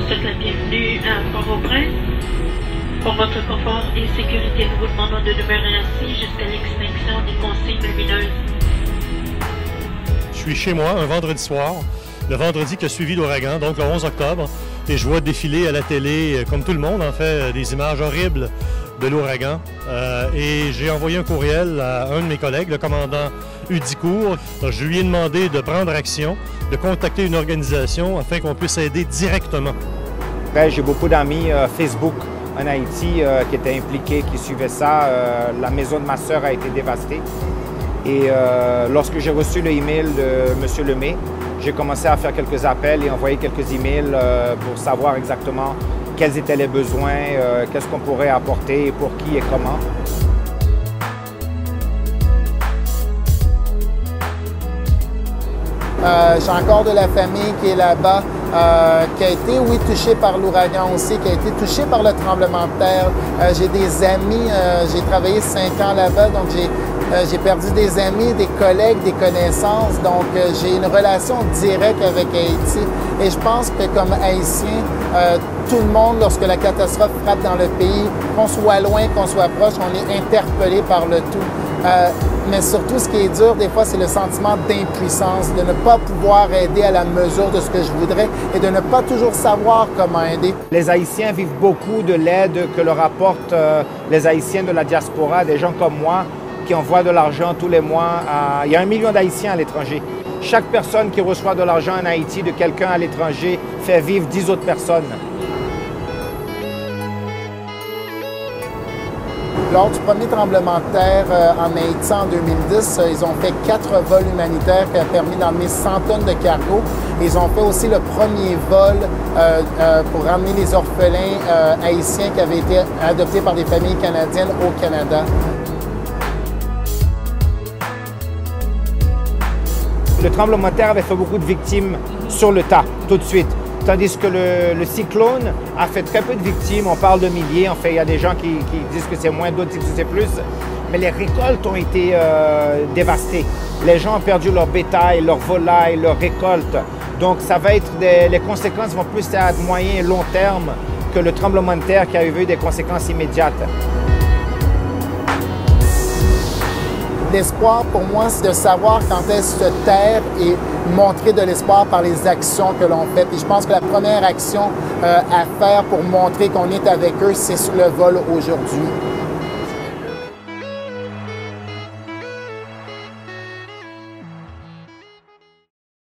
souhaite la bienvenue à Port-au-Prince. Pour votre confort et sécurité, nous vous demandons de demeurer assis jusqu'à l'extinction des consignes lumineuses. Je suis chez moi un vendredi soir, le vendredi qui a suivi l'ouragan, donc le 11 octobre, et je vois défiler à la télé, comme tout le monde en fait, des images horribles de l'ouragan. Et j'ai envoyé un courriel à un de mes collègues, le commandant Udicourt. Je lui ai demandé de prendre action, de contacter une organisation afin qu'on puisse aider directement. J'ai beaucoup d'amis Facebook en Haïti qui étaient impliqués, qui suivaient ça. La maison de ma sœur a été dévastée. Et lorsque j'ai reçu le email de M. Lemay, j'ai commencé à faire quelques appels et envoyer quelques emails pour savoir exactement quels étaient les besoins, qu'est-ce qu'on pourrait apporter, pour qui et comment. J'ai encore de la famille qui est là-bas, qui a été, oui, touchée par l'ouragan aussi, qui a été touchée par le tremblement de terre. J'ai des amis, j'ai travaillé 5 ans là-bas, donc j'ai perdu des amis, des collègues, des connaissances. Donc, j'ai une relation directe avec Haïti. Et je pense que comme Haïtien, tout le monde, lorsque la catastrophe frappe dans le pays, qu'on soit loin, qu'on soit proche, on est interpellé par le tout. Mais surtout, ce qui est dur, des fois, c'est le sentiment d'impuissance, de ne pas pouvoir aider à la mesure de ce que je voudrais et de ne pas toujours savoir comment aider. Les Haïtiens vivent beaucoup de l'aide que leur apportent les Haïtiens de la diaspora, des gens comme moi qui envoient de l'argent tous les mois. Il y a 1 million d'Haïtiens à l'étranger. Chaque personne qui reçoit de l'argent en Haïti de quelqu'un à l'étranger fait vivre 10 autres personnes. Lors du premier tremblement de terre en Haïti en 2010, ils ont fait 4 vols humanitaires qui ont permis d'emmener 100 tonnes de cargo. Ils ont fait aussi le premier vol pour ramener les orphelins haïtiens qui avaient été adoptés par des familles canadiennes au Canada. Le tremblement de terre avait fait beaucoup de victimes sur le tas, tout de suite. Tandis que le cyclone a fait très peu de victimes. On parle de milliers. En fait, il y a des gens qui disent que c'est moins, d'autres disent que c'est plus. Mais les récoltes ont été dévastées. Les gens ont perdu leur bétail, leur volaille, leurs récoltes. Donc, ça va être les conséquences vont plus à moyen et long terme que le tremblement de terre qui a eu des conséquences immédiates. L'espoir, pour moi, c'est de savoir quand est-ce se taire et montrer de l'espoir par les actions que l'on fait. Puis je pense que la première action à faire pour montrer qu'on est avec eux, c'est sur le vol aujourd'hui.